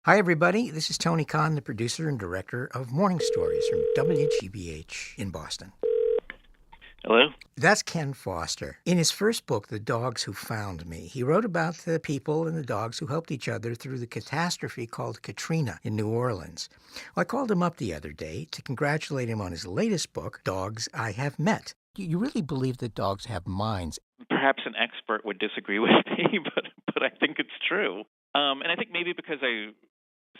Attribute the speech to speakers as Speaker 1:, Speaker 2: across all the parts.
Speaker 1: Hi, everybody. This is Tony Khan, the producer and director of Morning Stories from WGBH in Boston.
Speaker 2: Hello?
Speaker 1: That's Ken Foster. In his first book, The Dogs Who Found Me, he wrote about the people and the dogs who helped each other through the catastrophe called Katrina in New Orleans. Well, I called him up the other day to congratulate him on his latest book, Dogs I Have Met. You really believe that dogs have minds?
Speaker 2: Perhaps an expert would disagree with me, but I think it's true. And I think maybe because I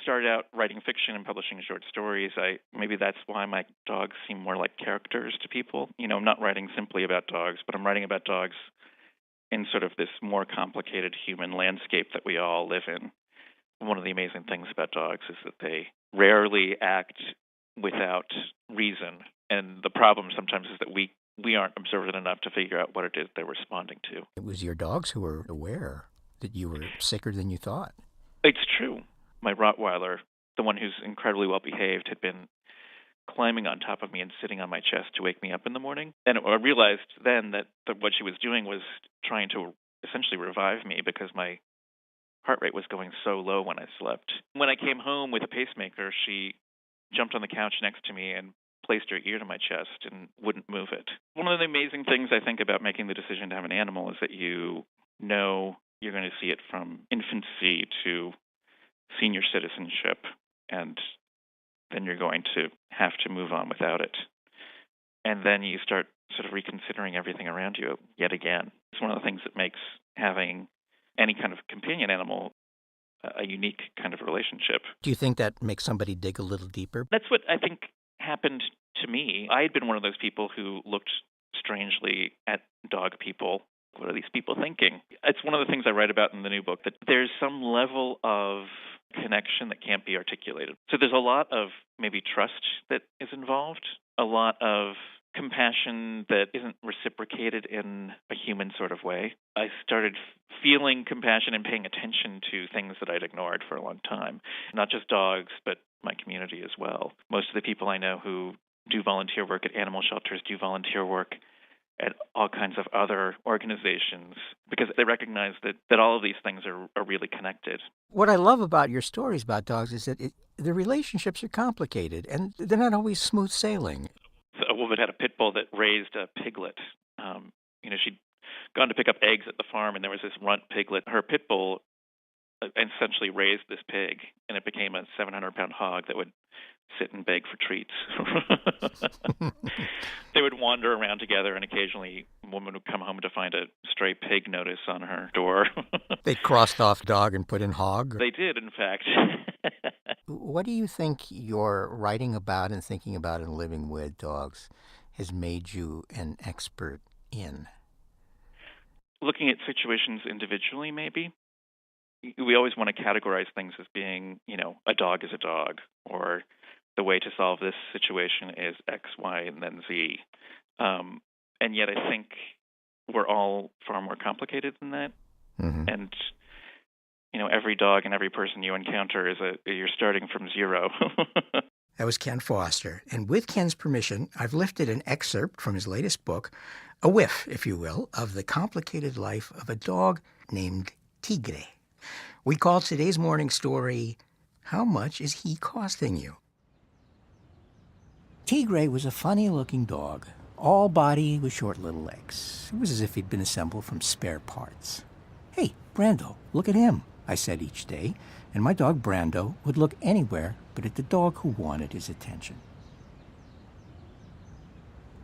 Speaker 2: started out writing fiction and publishing short stories, maybe that's why my dogs seem more like characters to people. I'm not writing simply about dogs, but I'm writing about dogs in sort of this more complicated human landscape that we all live in. One of the amazing things about dogs is that they rarely act without reason. And the problem sometimes is that we aren't observant enough to figure out what it is they're responding to.
Speaker 1: It was your dogs who were aware that you were sicker than you thought.
Speaker 2: It's true. My Rottweiler, the one who's incredibly well behaved, had been climbing on top of me and sitting on my chest to wake me up in the morning. And I realized then that what she was doing was trying to essentially revive me because my heart rate was going so low when I slept. When I came home with a pacemaker, she jumped on the couch next to me and placed her ear to my chest and wouldn't move it. One of the amazing things I think about making the decision to have an animal is that you know you're going to see it from infancy to senior citizenship, and then you're going to have to move on without it. And then you start sort of reconsidering everything around you yet again. It's one of the things that makes having any kind of companion animal a unique kind of relationship.
Speaker 1: Do you think that makes somebody dig a little deeper?
Speaker 2: That's what I think happened to me. I had been one of those people who looked strangely at dog people. What are these people thinking? It's one of the things I write about in the new book, that there's some level of connection that can't be articulated. So there's a lot of maybe trust that is involved, a lot of compassion that isn't reciprocated in a human sort of way. I started feeling compassion and paying attention to things that I'd ignored for a long time, not just dogs, but my community as well. Most of the people I know who do volunteer work at animal shelters do volunteer work at all kinds of other organizations because they recognize that all of these things are really connected.
Speaker 1: What I love about your stories about dogs is that the relationships are complicated and they're not always smooth sailing.
Speaker 2: So a woman had a pit bull that raised a piglet. She'd gone to pick up eggs at the farm, and there was this runt piglet. Her pit bull essentially raised this pig, and it became a 700-pound hog that would sit and beg for treats. They would wander around together, and occasionally a woman would come home to find a stray pig notice on her door.
Speaker 1: They crossed off dog and put in hog?
Speaker 2: They did, in fact.
Speaker 1: What do you think your writing about and thinking about and living with dogs has made you an expert in?
Speaker 2: Looking at situations individually, maybe. We always want to categorize things as being, a dog is a dog, or the way to solve this situation is X, Y, and then Z. And yet I think we're all far more complicated than that.
Speaker 1: Mm-hmm.
Speaker 2: And, every dog and every person you encounter you're starting from zero.
Speaker 1: That was Ken Foster. And with Ken's permission, I've lifted an excerpt from his latest book, a whiff, if you will, of the complicated life of a dog named Tigre. We call today's morning story, How Much Is He Costing You? Tigre was a funny-looking dog, all body with short little legs. It was as if he'd been assembled from spare parts. "Hey, Brando, look at him," I said each day, and my dog Brando would look anywhere but at the dog who wanted his attention.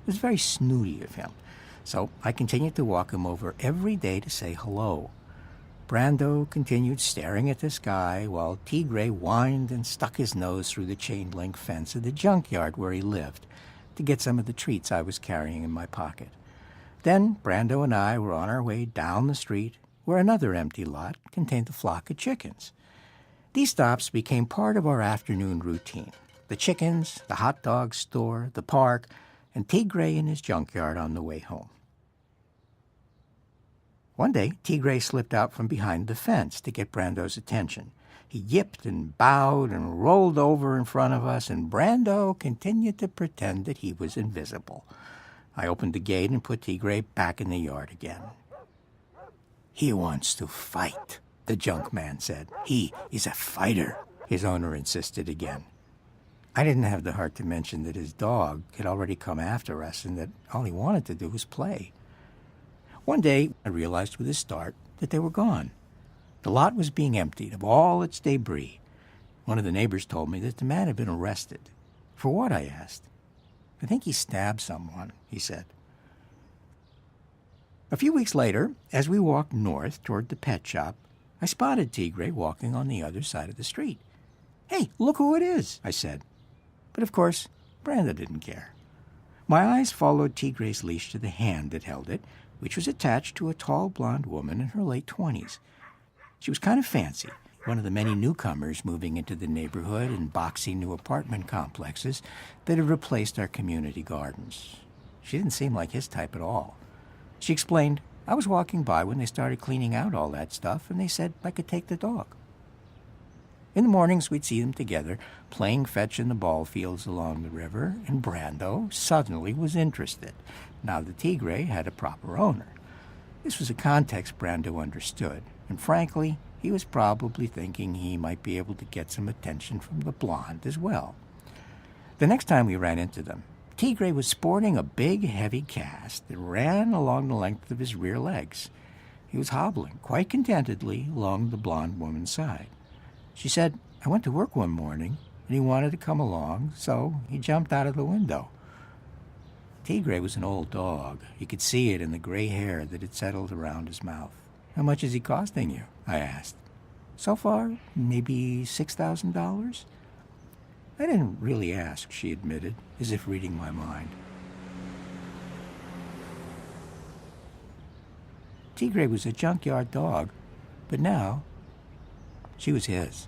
Speaker 1: It was very snooty of him, so I continued to walk him over every day to say hello. Brando continued staring at the sky while Tigre whined and stuck his nose through the chain-link fence of the junkyard where he lived to get some of the treats I was carrying in my pocket. Then Brando and I were on our way down the street where another empty lot contained a flock of chickens. These stops became part of our afternoon routine. The chickens, the hot dog store, the park, and Tigre in his junkyard on the way home. One day, Tigre slipped out from behind the fence to get Brando's attention. He yipped and bowed and rolled over in front of us, and Brando continued to pretend that he was invisible. I opened the gate and put Tigre back in the yard again. "He wants to fight," the junk man said. "He is a fighter. his owner insisted again. I didn't have the heart to mention that his dog had already come after us and that all he wanted to do was play. One day, I realized with a start that they were gone. The lot was being emptied of all its debris. One of the neighbors told me that the man had been arrested. For what, I asked. I think he stabbed someone, he said. A few weeks later, as we walked north toward the pet shop, I spotted Tigre walking on the other side of the street. "Hey, look who it is," I said. But of course, Brando didn't care. My eyes followed Tigre's leash to the hand that held it, which was attached to a tall blonde woman in her late 20s. She was kind of fancy, one of the many newcomers moving into the neighborhood in boxy new apartment complexes that had replaced our community gardens. She didn't seem like his type at all. She explained, I was walking by when they started cleaning out all that stuff, and they said I could take the dog. In the mornings, we'd see them together, playing fetch in the ball fields along the river, and Brando suddenly was interested, now that Tigre had a proper owner. This was a context Brando understood, and frankly, he was probably thinking he might be able to get some attention from the blonde as well. The next time we ran into them, Tigre was sporting a big, heavy cast that ran along the length of his rear legs. He was hobbling quite contentedly along the blonde woman's side. She said, I went to work one morning, and he wanted to come along, so he jumped out of the window. Tigre was an old dog. You could see it in the gray hair that had settled around his mouth. How much is he costing you? I asked. So far, maybe $6,000? I didn't really ask, she admitted, as if reading my mind. Tigre was a junkyard dog, but now she was his.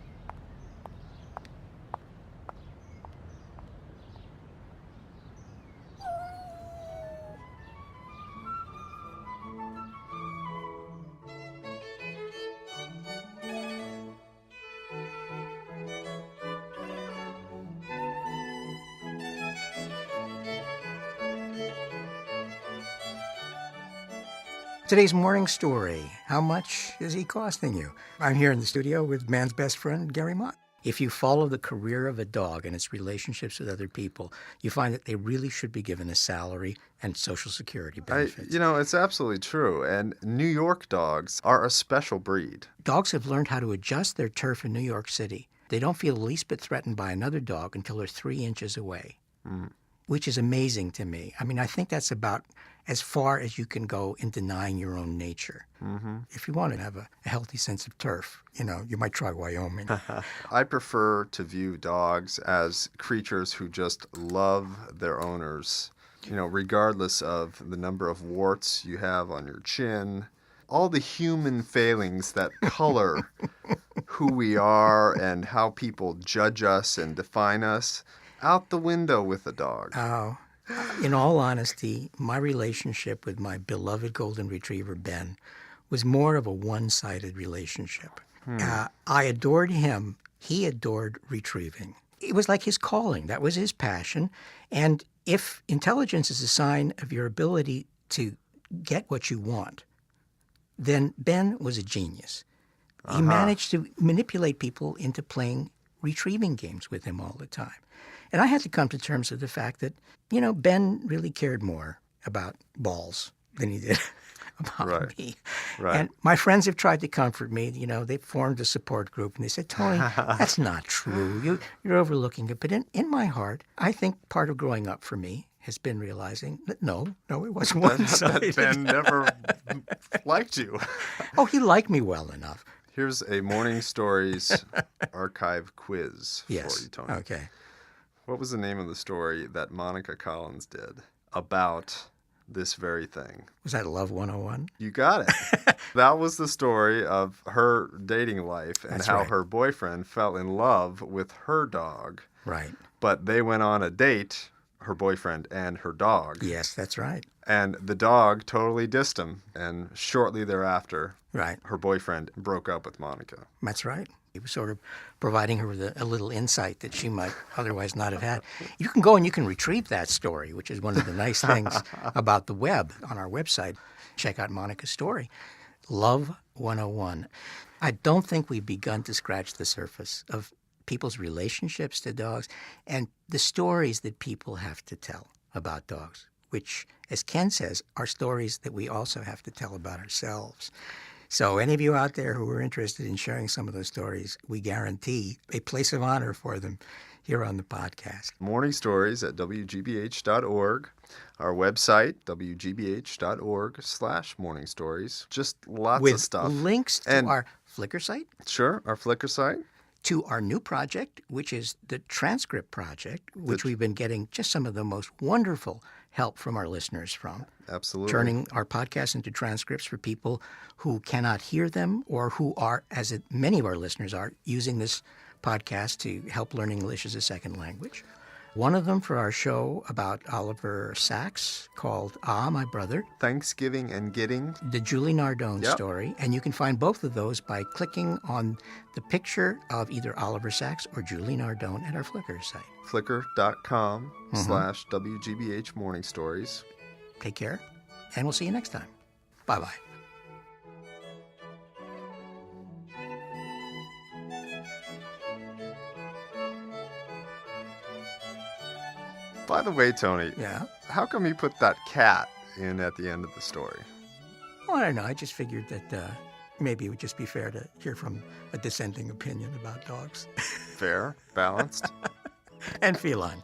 Speaker 1: Today's morning story, how much is he costing you? I'm here in the studio with man's best friend, Gary Mott. If you follow the career of a dog and its relationships with other people, you find that they really should be given a salary and Social Security benefits.
Speaker 3: It's absolutely true. And New York dogs are a special breed.
Speaker 1: Dogs have learned how to adjust their turf in New York City. They don't feel the least bit threatened by another dog until they're 3 inches away, which is amazing to me. I mean, I think that's about as far as you can go in denying your own nature. If you want to have a healthy sense of turf, you might try Wyoming.
Speaker 3: I prefer to view dogs as creatures who just love their owners, regardless of the number of warts you have on your chin, all the human failings that color who we are and how people judge us and define us, out the window with a dog.
Speaker 1: Oh. In all honesty, my relationship with my beloved golden retriever, Ben, was more of a one-sided relationship. I adored him. He adored retrieving. It was like his calling. That was his passion. And if intelligence is a sign of your ability to get what you want, then Ben was a genius. He managed to manipulate people into playing retrieving games with him all the time. And I had to come to terms with the fact that, Ben really cared more about balls than he did about me.
Speaker 3: Right.
Speaker 1: And my friends have tried to comfort me. They formed a support group, and they said, Tony, that's not true. You're overlooking it. But in my heart, I think part of growing up for me has been realizing that no, it wasn't one-sided.
Speaker 3: That Ben never liked you.
Speaker 1: Oh, he liked me well enough.
Speaker 3: Here's a Morning Stories archive quiz for you, Tony.
Speaker 1: Okay.
Speaker 3: What was the name of the story that Monica Collins did about this very thing?
Speaker 1: Was that Love 101?
Speaker 3: You got it. That was the story of her dating life and
Speaker 1: That's
Speaker 3: how
Speaker 1: right.
Speaker 3: her boyfriend fell in love with her dog.
Speaker 1: Right.
Speaker 3: But they went on a date, her boyfriend and her dog.
Speaker 1: Yes, that's right.
Speaker 3: And the dog totally dissed him. And shortly thereafter,
Speaker 1: Right.
Speaker 3: her boyfriend broke up with Monica.
Speaker 1: That's right. He was sort of providing her with a little insight that she might otherwise not have had. You can go and you can retrieve that story, which is one of the nice things about the web on our website. Check out Monica's story. Love 101. I don't think we've begun to scratch the surface of people's relationships to dogs, and the stories that people have to tell about dogs, which, as Ken says, are stories that we also have to tell about ourselves. So any of you out there who are interested in sharing some of those stories, we guarantee a place of honor for them here on the podcast.
Speaker 3: Morning Stories at WGBH.org. Our website, WGBH.org/morningstories. Just lots
Speaker 1: With
Speaker 3: of stuff.
Speaker 1: links to
Speaker 3: And-
Speaker 1: our Flickr site,
Speaker 3: Sure, our Flickr site.
Speaker 1: to our new project, which is the Transcript Project, which we've been getting just some of the most wonderful help from our listeners from.
Speaker 3: Absolutely.
Speaker 1: Turning our podcasts into transcripts for people who cannot hear them or who are, many of our listeners are, using this podcast to help learn English as a second language. One of them for our show about Oliver Sacks called Ah, My Brother,
Speaker 3: Thanksgiving and Getting.
Speaker 1: the Julie Nardone
Speaker 3: Yep.
Speaker 1: story. And you can find both of those by clicking on the picture of either Oliver Sacks or Julie Nardone at our Flickr site.
Speaker 3: Flickr.com/WGBH Morning Stories.
Speaker 1: Take care, and we'll see you next time. Bye-bye.
Speaker 3: By the way, Tony,
Speaker 1: Yeah?
Speaker 3: how come you put that cat in at the end of the story?
Speaker 1: Well, I don't know. I just figured that maybe it would just be fair to hear from a dissenting opinion about dogs
Speaker 3: Fair? Balanced?
Speaker 1: and feline.